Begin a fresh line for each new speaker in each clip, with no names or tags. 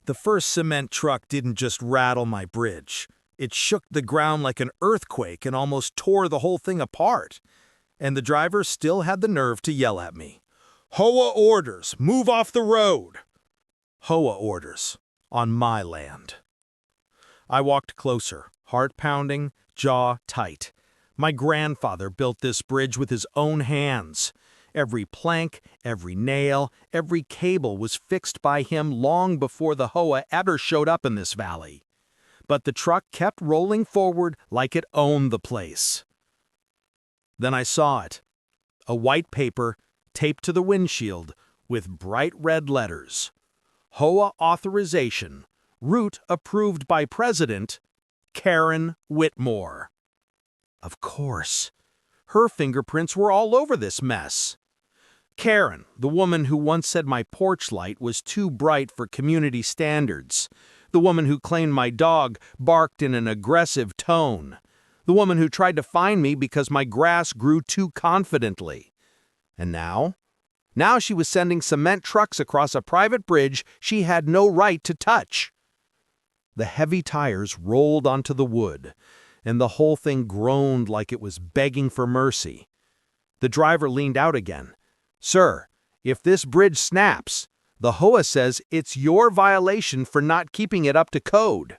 The first cement truck didn't just rattle my bridge. It shook the ground like an earthquake and almost tore the whole thing apart. And the driver still had the nerve to yell at me. "HOA orders, move off the road." HOA orders, on my land. I walked closer, heart pounding, jaw tight. My grandfather built this bridge with his own hands. Every plank, every nail, every cable was fixed by him long before the HOA ever showed up in this valley. But the truck kept rolling forward like it owned the place. Then I saw it. A white paper taped to the windshield with bright red letters. HOA authorization. Route approved by President Karen Whitmore. Of course. Her fingerprints were all over this mess. Karen, the woman who once said my porch light was too bright for community standards. The woman who claimed my dog barked in an aggressive tone. The woman who tried to fine me because my grass grew too confidently. And now? Now she was sending cement trucks across a private bridge she had no right to touch. The heavy tires rolled onto the wood, and the whole thing groaned like it was begging for mercy. The driver leaned out again. "Sir, if this bridge snaps, the HOA says it's your violation for not keeping it up to code."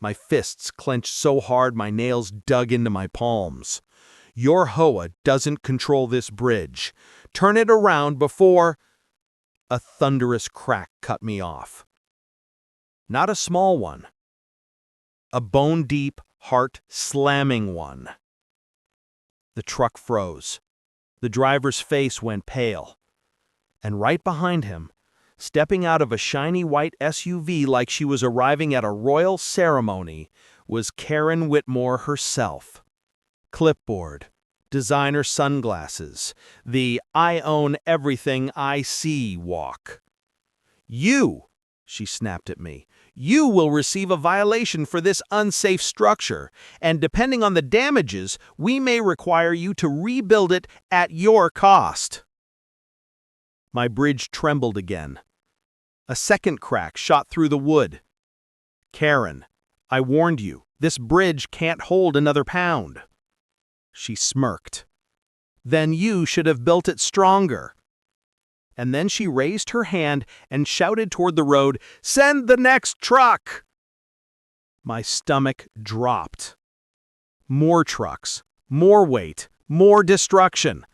My fists clenched so hard my nails dug into my palms. "Your HOA doesn't control this bridge. Turn it around before—" A thunderous crack cut me off. Not a small one. A bone-deep, heart-slamming one. The truck froze. The driver's face went pale. And right behind him, stepping out of a shiny white SUV like she was arriving at a royal ceremony, was Karen Whitmore herself. Clipboard, designer sunglasses, the "I own everything I see" walk. "You," she snapped at me, "you will receive a violation for this unsafe structure, and depending on the damages, we may require you to rebuild it at your cost." My bridge trembled again. A second crack shot through the wood. "Karen, I warned you, this bridge can't hold another pound." She smirked. "Then you should have built it stronger." And then she raised her hand and shouted toward the road, "Send the next truck!" My stomach dropped. More trucks, more weight, more destruction.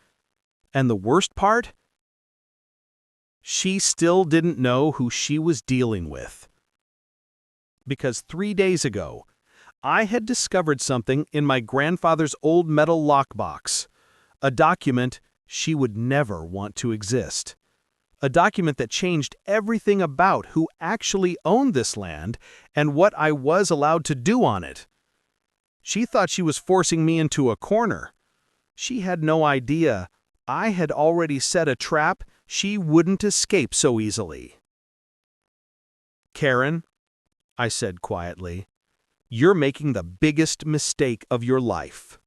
And the worst part? She still didn't know who she was dealing with. Because 3 days ago, I had discovered something in my grandfather's old metal lockbox, a document she would never want to exist. A document that changed everything about who actually owned this land and what I was allowed to do on it. She thought she was forcing me into a corner. She had no idea I had already set a trap she wouldn't escape so easily. "Karen," I said quietly, "you're making the biggest mistake of your life."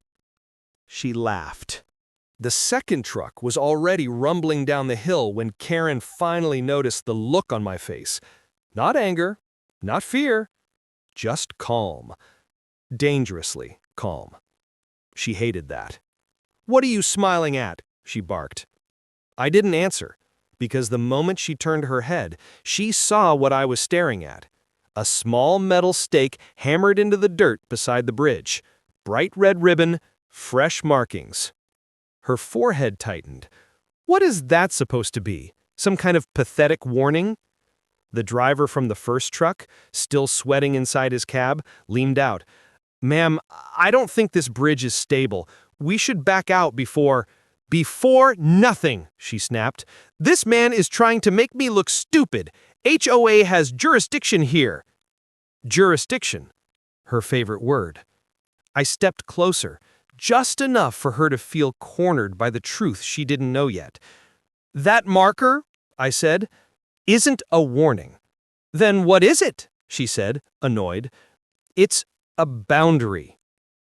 She laughed. The second truck was already rumbling down the hill when Karen finally noticed the look on my face. Not anger, not fear, just calm. Dangerously calm. She hated that. "What are you smiling at?" she barked. I didn't answer, because the moment she turned her head, she saw what I was staring at. A small metal stake hammered into the dirt beside the bridge. Bright red ribbon, fresh markings. Her forehead tightened. What is that supposed to be? Some kind of pathetic warning? The driver from the first truck, still sweating inside his cab, leaned out. "Ma'am, I don't think this bridge is stable. We should back out before—" "Before nothing," she snapped. "This man is trying to make me look stupid. HOA has jurisdiction here." Jurisdiction. Her favorite word. I stepped closer, just enough for her to feel cornered by the truth she didn't know yet. "That marker," I said, "isn't a warning." "Then what is it?" she said, annoyed. "It's a boundary."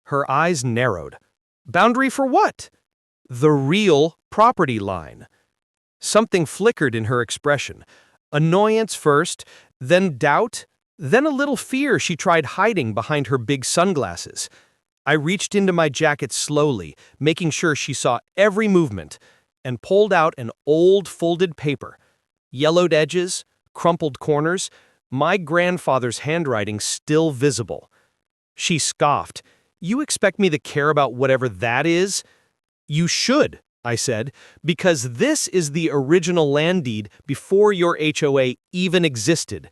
Her eyes narrowed. "Boundary for what?" "The real property line." Something flickered in her expression. Annoyance first,
then doubt, then a little fear she tried hiding behind her big sunglasses. I reached into my jacket slowly, making sure she saw every movement, and pulled out an old folded paper. Yellowed edges, crumpled corners, my grandfather's handwriting still visible. She scoffed. "You expect me to care about whatever that is?" "You should," I said, "because this is the original land deed before your HOA even existed."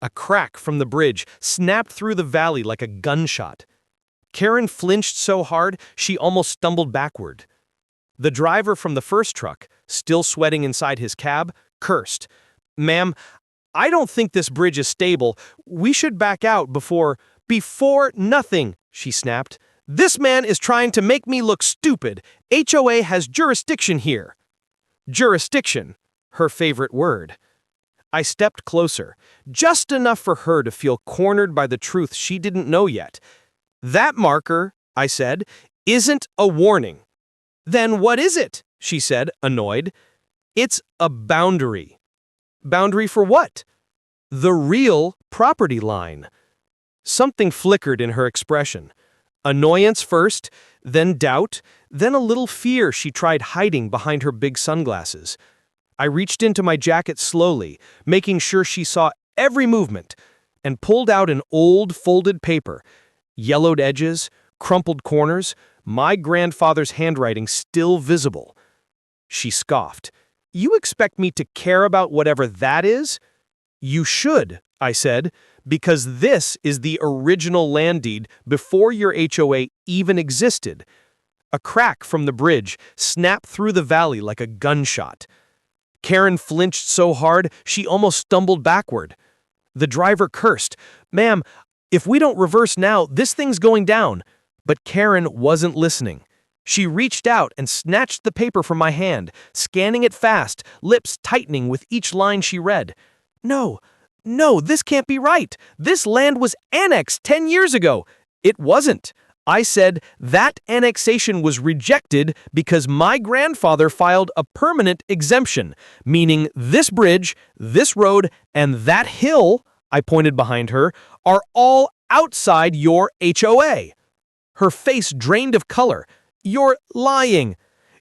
A crack from the bridge snapped through the valley like a gunshot. Karen flinched so hard she almost stumbled backward. The driver from the first truck, still sweating inside his cab, cursed. "Ma'am, I don't think this bridge is stable. We should back out before—" "Before nothing," she snapped. "This man is trying to make me look stupid. HOA has jurisdiction here." Jurisdiction, her favorite word. I stepped closer, just enough for her to feel cornered by the truth she didn't know yet. "That marker," I said, "isn't a warning." "Then what is it?" she said, annoyed. "It's a boundary." "Boundary for what?" "The real property line." Something flickered in her expression. Annoyance first, then doubt, then a little fear she tried hiding behind her big sunglasses. I reached into my jacket slowly, making sure she saw every movement, and pulled out an old folded paper. Yellowed edges, crumpled corners, my grandfather's handwriting still visible. She scoffed. "You expect me to care about whatever that is?" "You should," I said, "because this is the original land deed before your HOA even existed." A crack from the bridge snapped through the valley like a gunshot. Karen flinched so hard she almost stumbled backward. The driver cursed. "Ma'am, if we don't reverse now, this thing's going down." But Karen wasn't listening. She reached out and snatched the paper from my hand, scanning it fast, lips tightening with each line she read. "No, no, this can't be right. This land was annexed 10 years ago." "It wasn't." I said that annexation was rejected because my grandfather filed a permanent exemption, meaning this bridge, this road, and that hill, I pointed behind her, are all outside your HOA. Her face drained of color. "You're lying."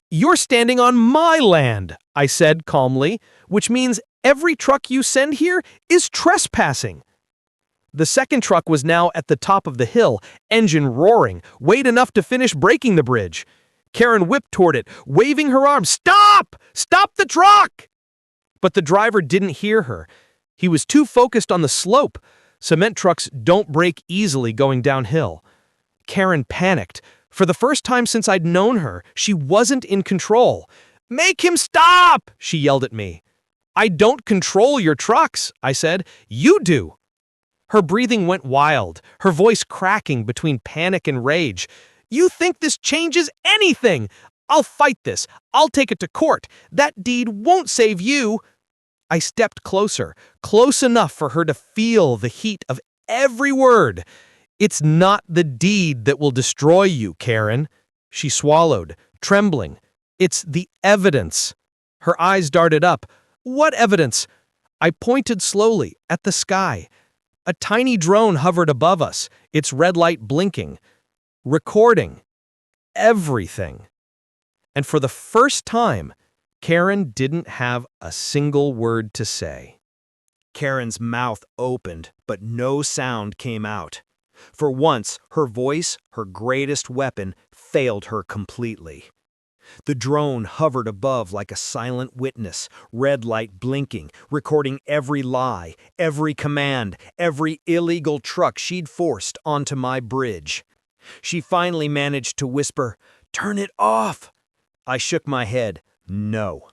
"You're standing on my land," I said calmly, "which means every truck you send here is trespassing." The second truck was now at the top of the hill, engine roaring, weight enough to finish breaking the bridge. Karen whipped toward it, waving her arms. "Stop! Stop the truck!" But the driver didn't hear her. He was too focused on the slope. Cement trucks don't break easily going downhill. Karen panicked. For the first time since I'd known her, she wasn't in control. "Make him stop!" she yelled at me. "I don't control your trucks," I said. "You do." Her breathing went wild, her voice cracking between panic and rage. "You think this changes anything? I'll fight this. I'll take it to court. That deed won't save you." I stepped closer, close enough for her to feel the heat of every word. "It's not the deed that will destroy you, Karen." She swallowed, trembling. "It's the evidence." Her eyes darted up. "What evidence?" I pointed slowly at the sky. A tiny drone hovered above us, its red light blinking, recording everything. And for the first time, Karen didn't have a single word to say.
Karen's mouth opened, but no sound came out. For once, her voice, her greatest weapon, failed her completely. The drone hovered above like a silent witness, red light blinking, recording every lie, every command, every illegal truck she'd forced onto my bridge. She finally managed to whisper, "Turn it off!" I shook my head. No.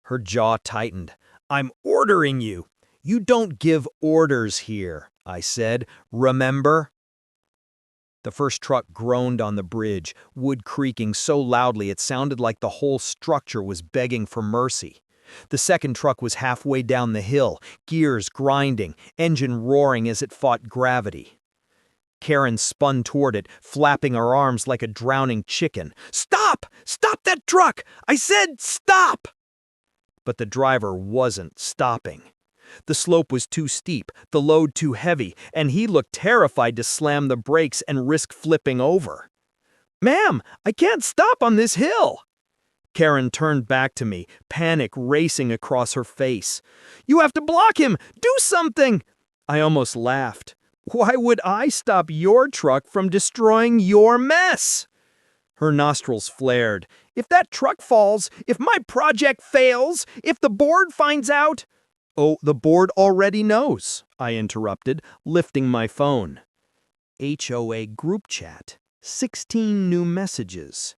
Her jaw tightened. "I'm ordering you." "You don't give orders here," I said. "Remember?" The first truck groaned on the bridge, wood creaking so loudly it sounded like the whole structure was begging for mercy. The second truck was halfway down the hill, gears grinding, engine roaring as it fought gravity. Karen spun toward it, flapping her arms like a drowning chicken. "Stop! Stop that truck! I said stop!" But the driver wasn't stopping.
The slope was too steep, the load too heavy, and he looked terrified to slam the brakes and risk flipping over. "Ma'am, I can't stop on this hill!" Karen turned back to me, panic racing across her face. "You have to block him! Do something!" I almost laughed. "Why would I stop your truck from destroying your mess?" Her nostrils flared. "If that truck falls, if my project fails, if the board finds out—" "Oh, the board already knows," I interrupted, lifting my phone. HOA group chat. 16 new messages.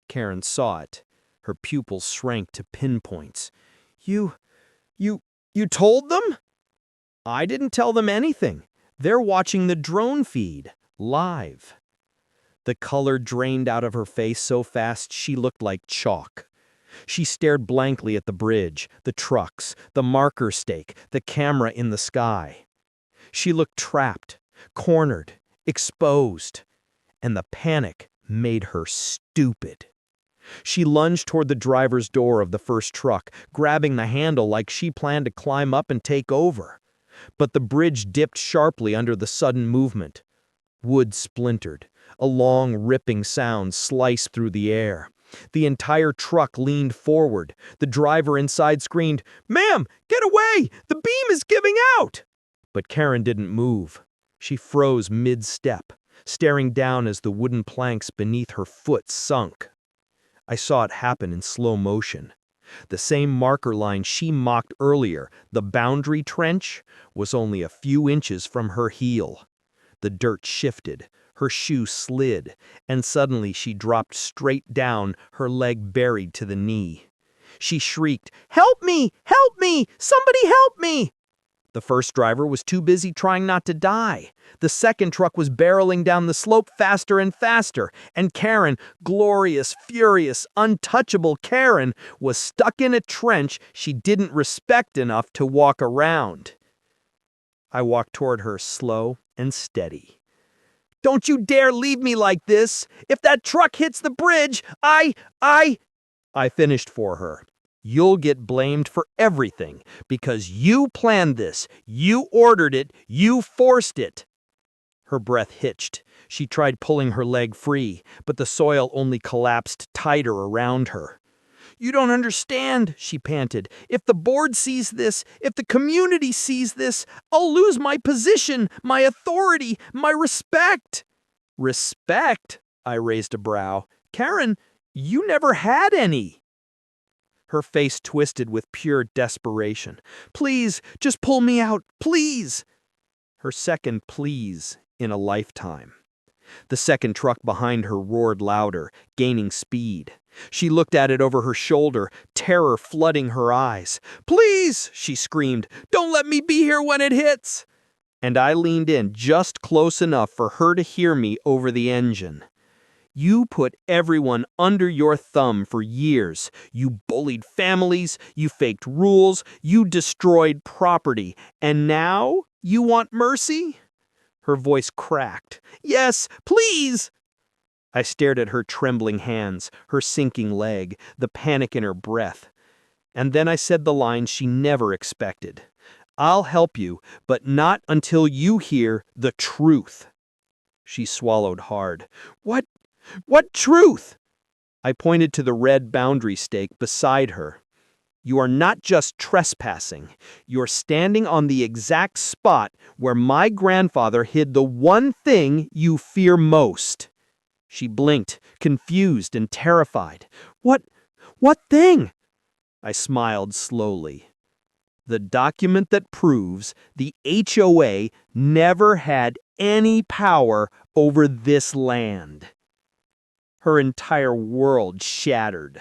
Karen saw it. Her pupils shrank to pinpoints. You told them?" "I didn't tell them anything. They're watching the drone feed, live." The color drained out of her face so fast she looked like chalk. She stared blankly at the bridge, the trucks, the marker stake, the camera in the sky. She looked trapped, cornered, exposed, and the panic made her stupid. She lunged toward the driver's door of the first truck, grabbing the handle like she planned to climb up and take over. But the bridge dipped sharply under the sudden movement. Wood splintered. A long, ripping sound sliced through the air. The entire truck leaned forward. The driver inside screamed, "Ma'am, get away! The beam is giving out!" But Karen didn't move. She froze mid-step, staring down as the wooden planks beneath her foot sunk. I saw it happen in slow motion. The same marker line she mocked earlier, the boundary trench, was only a few inches from her heel. The dirt shifted, her shoe slid, and suddenly she dropped straight down, her leg buried to the knee. She shrieked, "Help me! Help me! Somebody help me!" The first driver was too busy trying not to die. The second truck was barreling down the slope faster and faster, and Karen, glorious, furious, untouchable Karen, was stuck in a trench she didn't respect enough to walk around. I walked toward her slow and steady. "Don't you dare leave me like this! If that truck hits the bridge, I finished for her. "You'll get blamed for everything, because you planned this, you ordered it, you forced it." Her breath hitched. She tried pulling her leg free, but the soil only collapsed tighter around her. "You don't understand," she panted. "If the board sees this, if the community sees this, I'll lose my position, my authority, my respect." "Respect?" I raised a brow. "Karen, you never had any." Her face twisted with pure desperation. "Please, just pull me out, please." Her second please in a lifetime. The second truck behind her roared louder, gaining speed. She looked at it over her shoulder, terror flooding her eyes. "Please," she screamed, "don't let me be here when it hits." And I leaned in just close enough for her to hear me over the engine. "You put everyone under your thumb for years. You bullied families, you faked rules, you destroyed property, and now you want mercy?" Her voice cracked. "Yes, please!" I stared at her trembling hands, her sinking leg, the panic in her breath. And then I said the line she never expected. "I'll help you, but not until you hear the truth." She swallowed hard. What truth?" I pointed to the red boundary stake beside her. "You are not just trespassing. You're standing on the exact spot where my grandfather hid the one thing you fear most." She blinked, confused and terrified. What thing?" I smiled slowly. "The document that proves the HOA never had any power over this land." Her entire world shattered.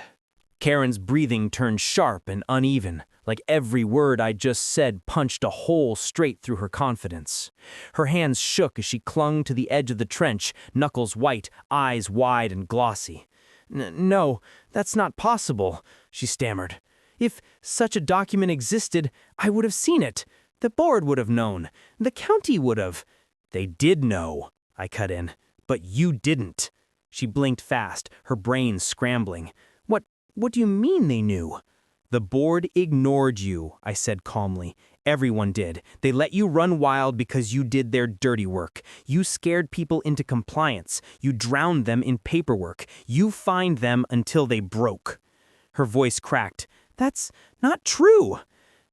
Karen's breathing turned sharp and uneven, like every word I just said punched a hole straight through her confidence. Her hands shook as she clung to the edge of the trench, knuckles white, eyes wide and glossy. No, that's not possible," she stammered. "If such a document existed, I would have seen it. The board would have known. The county would have." "They did know," I cut in, "but you didn't." She blinked fast, her brain scrambling. What do you mean they knew?" The board ignored you, I said calmly. Everyone did. They let you run wild because you did their dirty work. You scared people into compliance. You drowned them in paperwork. You fined them until they broke. Her voice cracked. That's not true.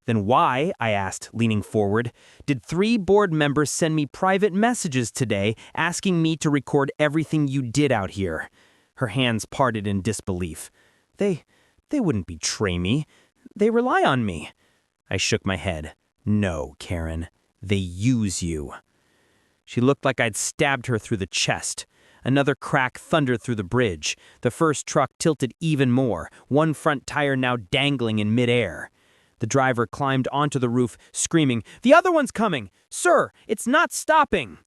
Then why, I asked, leaning forward, did 3 board members send me private messages today asking me to record everything you did out here? Her hands parted in disbelief. They wouldn't betray me. They rely on me. I shook my head. No, Karen. They use you. She looked like I'd stabbed her through the chest. Another crack thundered through the bridge. The first truck tilted even more, one front tire now dangling in midair. The driver climbed onto the roof, screaming, "The other one's coming! Sir, it's not stopping!"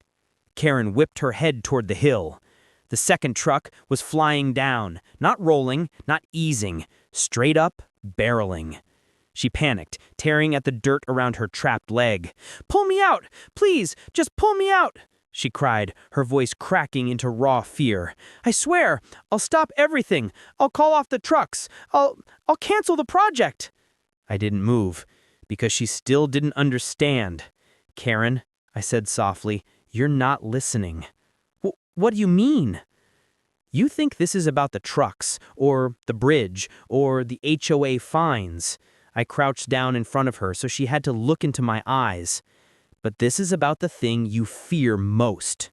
Karen whipped her head toward the hill. The second truck was flying down, not rolling, not easing, straight up, barreling. She panicked, tearing at the dirt around her trapped leg. "Pull me out! Please, just pull me out!" she cried, her voice cracking into raw fear. "I swear, I'll stop everything. I'll call off the trucks. I'll cancel the project." I didn't move, because she still didn't understand. "Karen," I said softly, "you're not listening." What do you mean?" "You think this is about the trucks, or the bridge, or the HOA fines." I crouched down in front of her so she had to look into my eyes. "But this is about the thing you fear most."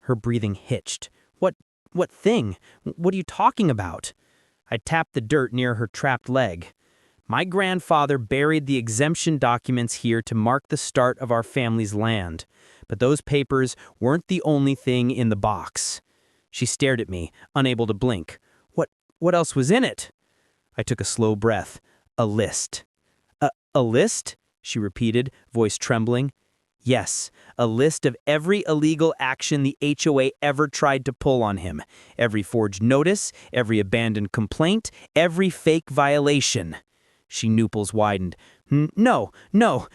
Her breathing hitched. What thing? What are you talking about?" I tapped the dirt near her trapped leg. "My grandfather buried the exemption documents here to mark the start of our family's land. But those papers weren't the only thing in the box." She stared at me, unable to blink. What else was in it?" I took a slow breath. "A list." A list?" she repeated, voice trembling. "Yes, a list of every illegal action the HOA ever tried to pull on him. Every forged notice, every abandoned complaint, every fake violation." She nooples widened. No,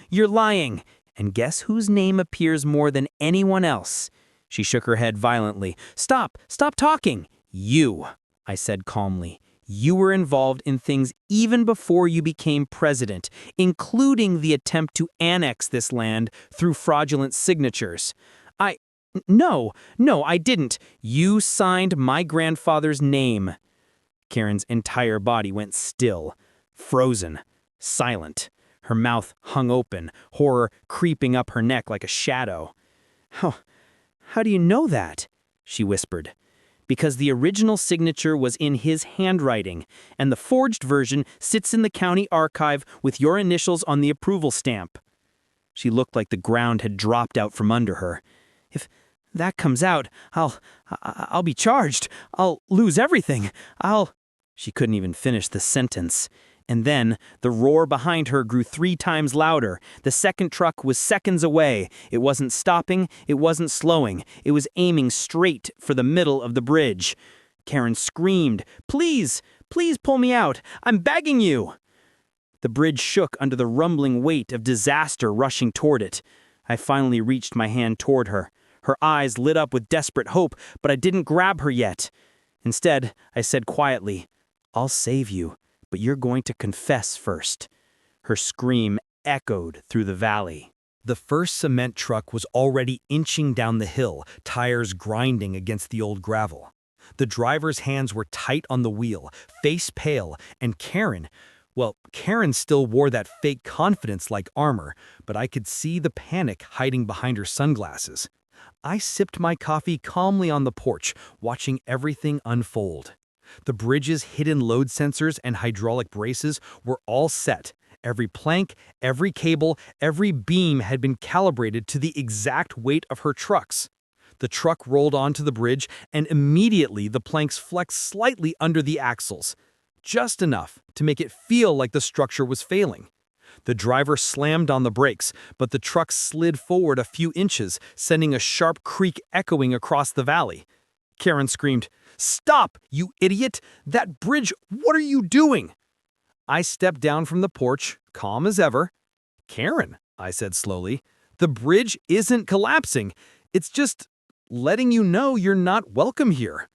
you're lying." "And guess whose name appears more than anyone else?" She shook her head violently. Stop talking." "You," I said calmly. "You were involved in things even before you became president, including the attempt to annex this land through fraudulent signatures." No, I didn't. You signed my grandfather's name." Karen's entire body went still, frozen, silent. Her mouth hung open, horror creeping up her neck like a shadow. How do you know that?" she whispered. "Because the original signature was in his handwriting, and the forged version sits in the county archive with your initials on the approval stamp." She looked like the ground had dropped out from under her. "If that comes out, I'll be charged. I'll lose everything. She couldn't even finish the sentence. And then, the roar behind her grew 3 times louder. The second truck was seconds away. It wasn't stopping, it wasn't slowing. It was aiming straight for the middle of the bridge. Karen screamed, Please pull me out. I'm begging you." The bridge shook under the rumbling weight of disaster rushing toward it. I finally reached my hand toward her. Her eyes lit up with desperate hope, but I didn't grab her yet. Instead, I said quietly, "I'll save you. But you're going to confess first." Her scream echoed through the valley.
The first cement truck was already inching down the hill, tires grinding against the old gravel. The driver's hands were tight on the wheel, face pale, and Karen still wore that fake confidence like armor, but I could see the panic hiding behind her sunglasses. I sipped my coffee calmly on the porch, watching everything unfold. The bridge's hidden load sensors and hydraulic braces were all set. Every plank, every cable, every beam had been calibrated to the exact weight of her trucks. The truck rolled onto the bridge, and immediately the planks flexed slightly under the axles, just enough to make it feel like the structure was failing. The driver slammed on the brakes, but the truck slid forward a few inches, sending a sharp creak echoing across the valley. Karen screamed, "Stop, you idiot! That bridge, what are you doing?" I stepped down from the porch, calm as ever. "Karen," I said slowly, "the bridge isn't collapsing. It's just letting you know you're not welcome here."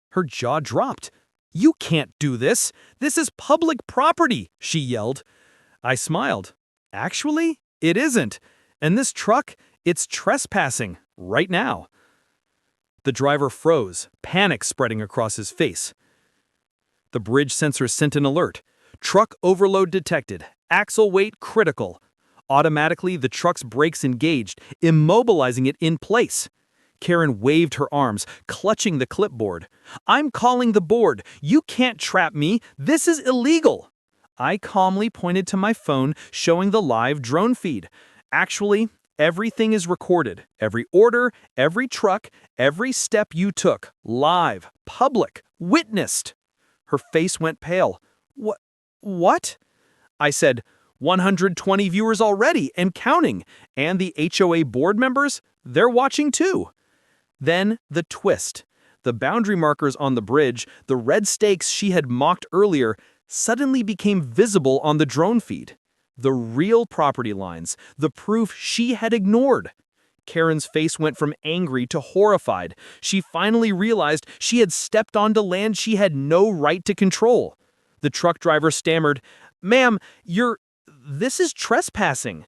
Her jaw dropped.
"You can't do this! This is public property!" she yelled. I smiled. "Actually, it isn't. And this truck, it's trespassing right now." The driver froze, panic spreading across his face. The bridge sensor sent an alert. "Truck overload detected. Axle weight critical." Automatically, the truck's brakes engaged, immobilizing it in place. Karen waved her arms, clutching the clipboard. "I'm calling the board. You can't trap me. This is illegal." I calmly pointed to my phone, showing the live drone feed. "Actually, everything is recorded. Every order, every truck, every step you took. Live, public, witnessed." Her face went pale. What? I said, 120 viewers already and counting. And the HOA board members, they're watching too. Then the twist. The boundary markers on the bridge, the red stakes she had mocked earlier, suddenly became visible on the drone feed. The real property lines, the proof she had ignored. Karen's face went from angry to horrified. She finally realized she had stepped onto land she had no right to control. The truck driver stammered, "Ma'am, this is trespassing."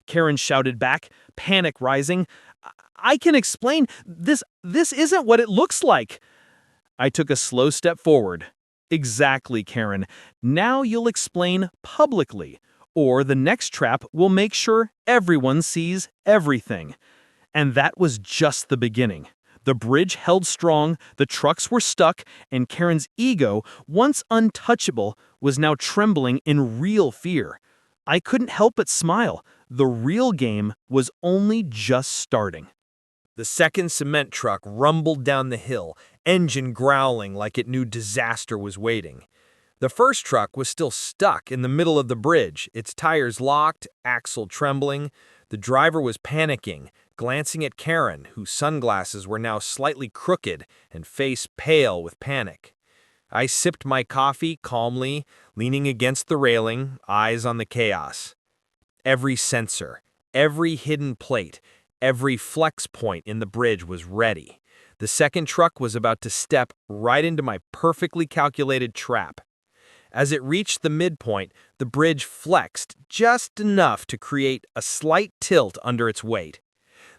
Karen shouted back, panic rising, "I can explain. This isn't what it looks like." I took a slow step forward. "Exactly, Karen. Now you'll explain publicly, or the next trap will make sure everyone sees everything." And that was just the beginning. The bridge held strong, the trucks were stuck, and Karen's ego, once untouchable, was now trembling in real fear. I couldn't help but smile. The real game was only just starting.
The second cement truck rumbled down the hill, engine growling like it knew disaster was waiting. The first truck was still stuck in the middle of the bridge, its tires locked, axle trembling. The driver was panicking, glancing at Karen, whose sunglasses were now slightly crooked and face pale with panic. I sipped my coffee calmly, leaning against the railing, eyes on the chaos. Every sensor, every hidden plate, every flex point in the bridge was ready. The second truck was about to step right into my perfectly calculated trap. As it reached the midpoint, the bridge flexed just enough to create a slight tilt under its weight.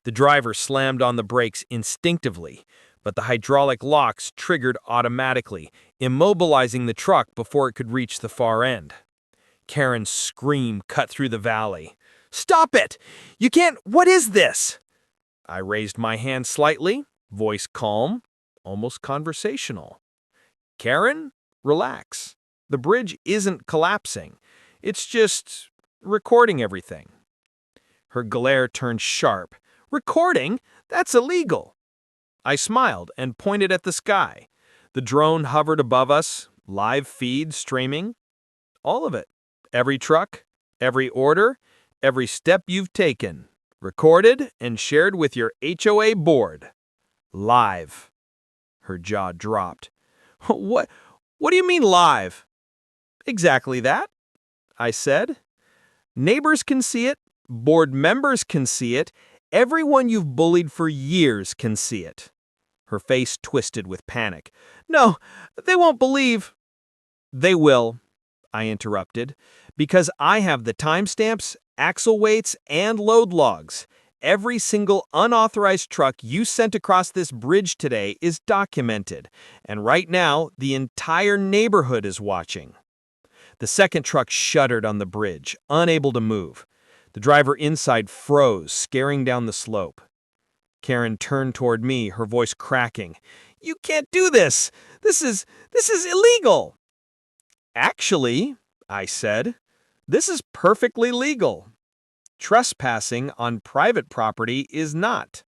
The driver slammed on the brakes instinctively, but the hydraulic locks triggered automatically, immobilizing the truck before it could reach the far end. Karen's scream cut through the valley. "Stop it! You can't! What is this?" I raised my hand slightly, voice calm, almost conversational. "Karen, relax. The bridge isn't collapsing. It's just recording everything." Her glare turned sharp. "Recording? That's illegal." I smiled and pointed at the sky. The drone hovered above us, live feed streaming. All of it. Every truck, every order, every step you've taken. Recorded and shared with your HOA board. Live. Her jaw dropped. What do you mean live?" "Exactly that," I said. "Neighbors can see it, board members can see it, everyone you've bullied for years can see it." Her face twisted with panic. "No, they won't believe." "They will," I interrupted, "because I have the timestamps, axle weights, and load logs. Every single unauthorized truck you sent across this bridge today is documented, and right now, the entire neighborhood is watching." The second truck shuddered on the bridge, unable to move. The driver inside froze, staring down the slope. Karen turned toward me, her voice cracking. "You can't do this! This is illegal!" "Actually," I said, "this is perfectly legal. Trespassing on private property is not.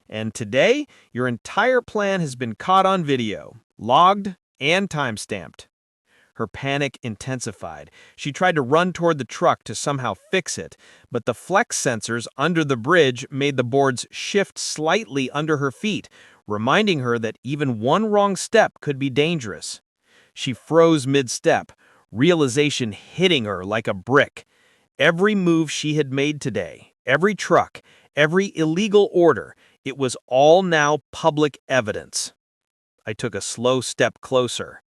And today, your entire plan has been caught on video, logged, and timestamped." Her panic intensified. She tried to run toward the truck to somehow fix it, but the flex sensors under the bridge made the boards shift slightly under her feet, reminding her that even one wrong step could be dangerous. She froze mid-step, realization hitting her like a brick. Every move she had made today, every truck, every illegal order, it was all now public evidence. I took a slow step closer.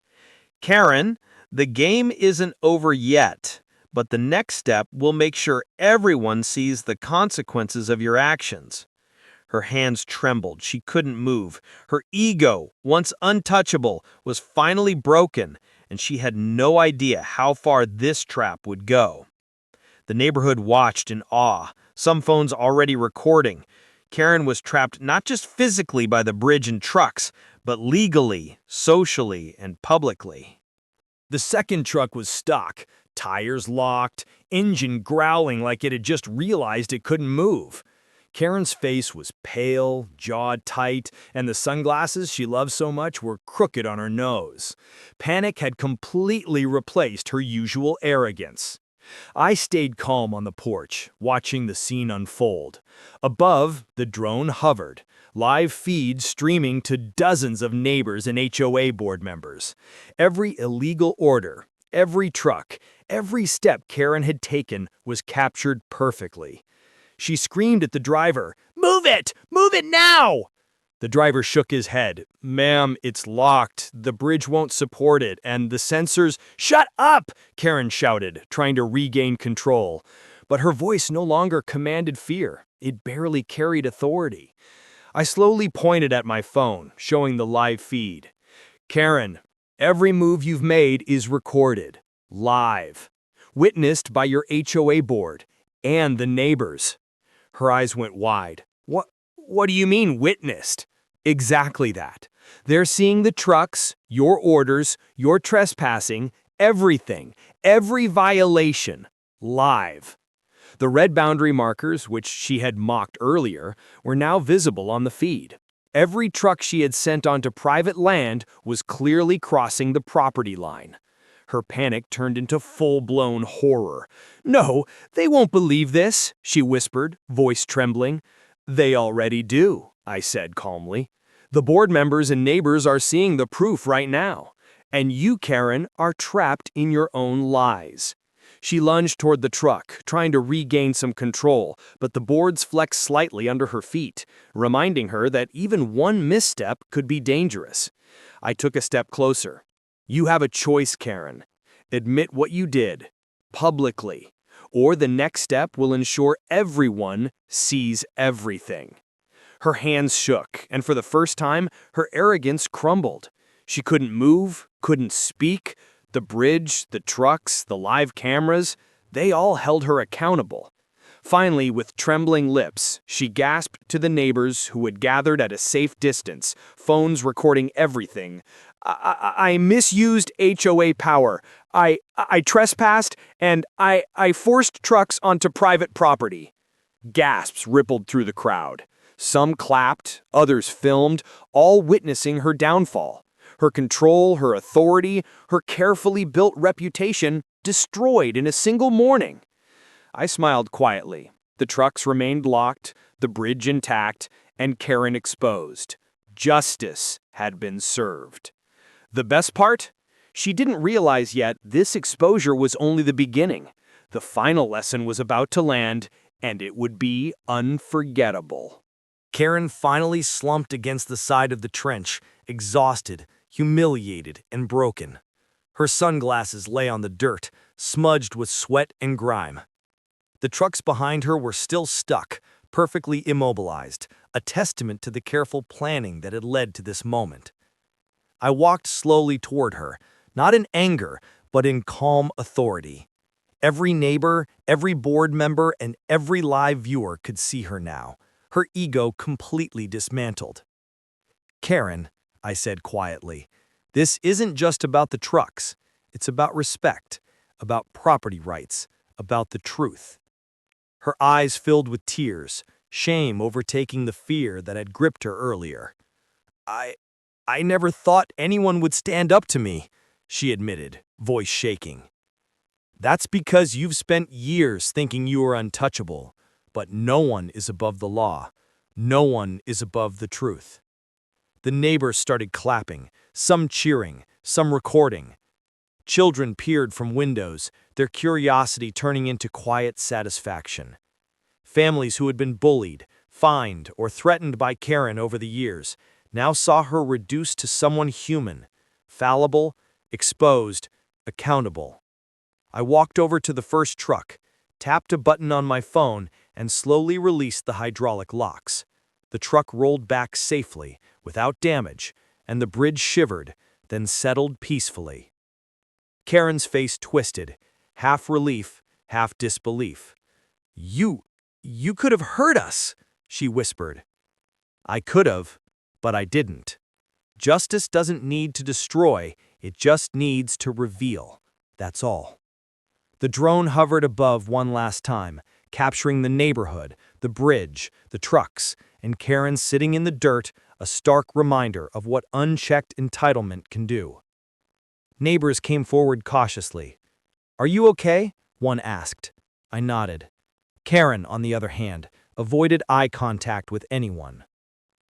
Karen, the game isn't over yet, but the next step will make sure everyone sees the consequences of your actions. Her hands trembled. She couldn't move. Her ego, once untouchable, was finally broken, and she had no idea how far this trap would go. The neighborhood watched in awe, some phones already recording. Karen was trapped not just physically by the bridge and trucks, but legally, socially, and publicly. The second truck was stuck, tires locked, engine growling like it had just realized it couldn't move. Karen's face was pale, jaw tight, and the sunglasses she loved so much were crooked on her nose. Panic had completely replaced her usual arrogance. I stayed calm on the porch, watching the scene unfold. Above, the drone hovered, live feed streaming to dozens of neighbors and HOA board members. Every illegal order, every truck, every step Karen had taken was captured perfectly. She screamed at the driver, "Move it! Move it now!" The driver shook his head. "Ma'am, it's locked. The bridge won't support it, and the sensors—" "Shut up!" Karen shouted, trying to regain control. But her voice no longer commanded fear. It barely carried authority. I slowly pointed at my phone, showing the live feed. "Karen, every move you've made is recorded. Live. Witnessed by your HOA board and the neighbors." Her eyes went wide. What do you mean, witnessed? Exactly that. They're seeing the trucks, your orders, your trespassing, everything, every violation, live. The red boundary markers, which she had mocked earlier, were now visible on the feed. Every truck she had sent onto private land was clearly crossing the property line. Her panic turned into full-blown horror. "No, they won't believe this," she whispered, voice trembling. "They already do," I said calmly. "The board members and neighbors are seeing the proof right now. And you, Karen, are trapped in your own lies." She lunged toward the truck, trying to regain some control, but the boards flexed slightly under her feet, reminding her that even one misstep could be dangerous. I took a step closer. "You have a choice, Karen. Admit what you did, publicly, or the next step will ensure everyone sees everything." Her hands shook, and for the first time, her arrogance crumbled. She couldn't move, couldn't speak. The bridge, the trucks, the live cameras, they all held her accountable. Finally, with trembling lips, she gasped to the neighbors who had gathered at a safe distance, phones recording everything. I misused HOA power. I trespassed, and I forced trucks onto private property." Gasps rippled through the crowd. Some clapped, others filmed, all witnessing her downfall. Her control, her authority, her carefully built reputation destroyed in a single morning. I smiled quietly. The trucks remained locked, the bridge intact, and Karen exposed. Justice had been served. The best part? She didn't realize yet this exposure was only the beginning. The final lesson was about to land, and it would be unforgettable. Karen finally slumped against the side of the trench, exhausted, humiliated, and broken. Her sunglasses lay on the dirt, smudged with sweat and grime. The trucks behind her were still stuck, perfectly immobilized, a testament to the careful planning that had led to this moment. I walked slowly toward her, not in anger, but in calm authority. Every neighbor, every board member, and every live viewer could see her now, her ego completely dismantled. "Karen," I said quietly, "this isn't just about the trucks. It's about respect, about property rights, about the truth." Her eyes filled with tears, shame overtaking the fear that had gripped her earlier. I never thought anyone would stand up to me," she admitted, voice shaking. "That's because you've spent years thinking you are untouchable, but no one is above the law. No one is above the truth." The neighbors started clapping, some cheering, some recording. Children peered from windows, their curiosity turning into quiet satisfaction. Families who had been bullied, fined, or threatened by Karen over the years now saw her reduced to someone human, fallible, exposed, accountable. I walked over to the first truck, tapped a button on my phone, and slowly released the hydraulic locks. The truck rolled back safely, without damage, and the bridge shivered, then settled peacefully. Karen's face twisted, half relief, half disbelief. You could have hurt us," she whispered. "I could have, but I didn't. Justice doesn't need to destroy, it just needs to reveal. That's all." The drone hovered above one last time, capturing the neighborhood, the bridge, the trucks, and Karen sitting in the dirt, a stark reminder of what unchecked entitlement can do. Neighbors came forward cautiously. "Are you okay?" one asked. I nodded. Karen, on the other hand, avoided eye contact with anyone.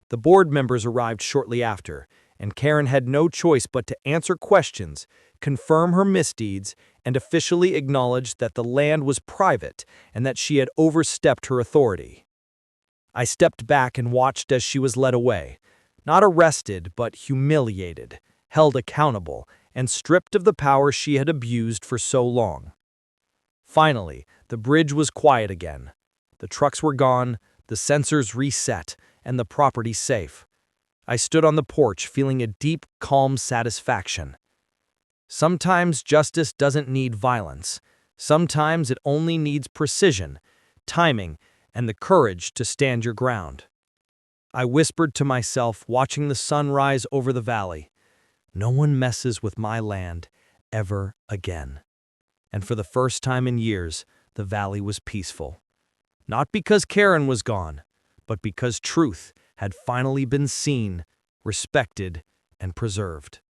The board members arrived shortly after, and Karen had no choice but to answer questions, confirm her misdeeds, and officially acknowledge that the land was private and that she had overstepped her authority. I stepped back and watched as she was led away, not arrested but humiliated, held accountable, and stripped of the power she had abused for so long. Finally, the bridge was quiet again. The trucks were gone, the sensors reset, and the property safe. I stood on the porch feeling a deep, calm satisfaction. Sometimes justice doesn't need violence. Sometimes it only needs precision, timing, and the courage to stand your ground. I whispered to myself, watching the sun rise over the valley. No one messes with my land ever again. And for the first time in years, the valley was peaceful. Not because Karen was gone, but because truth had finally been seen, respected, and preserved.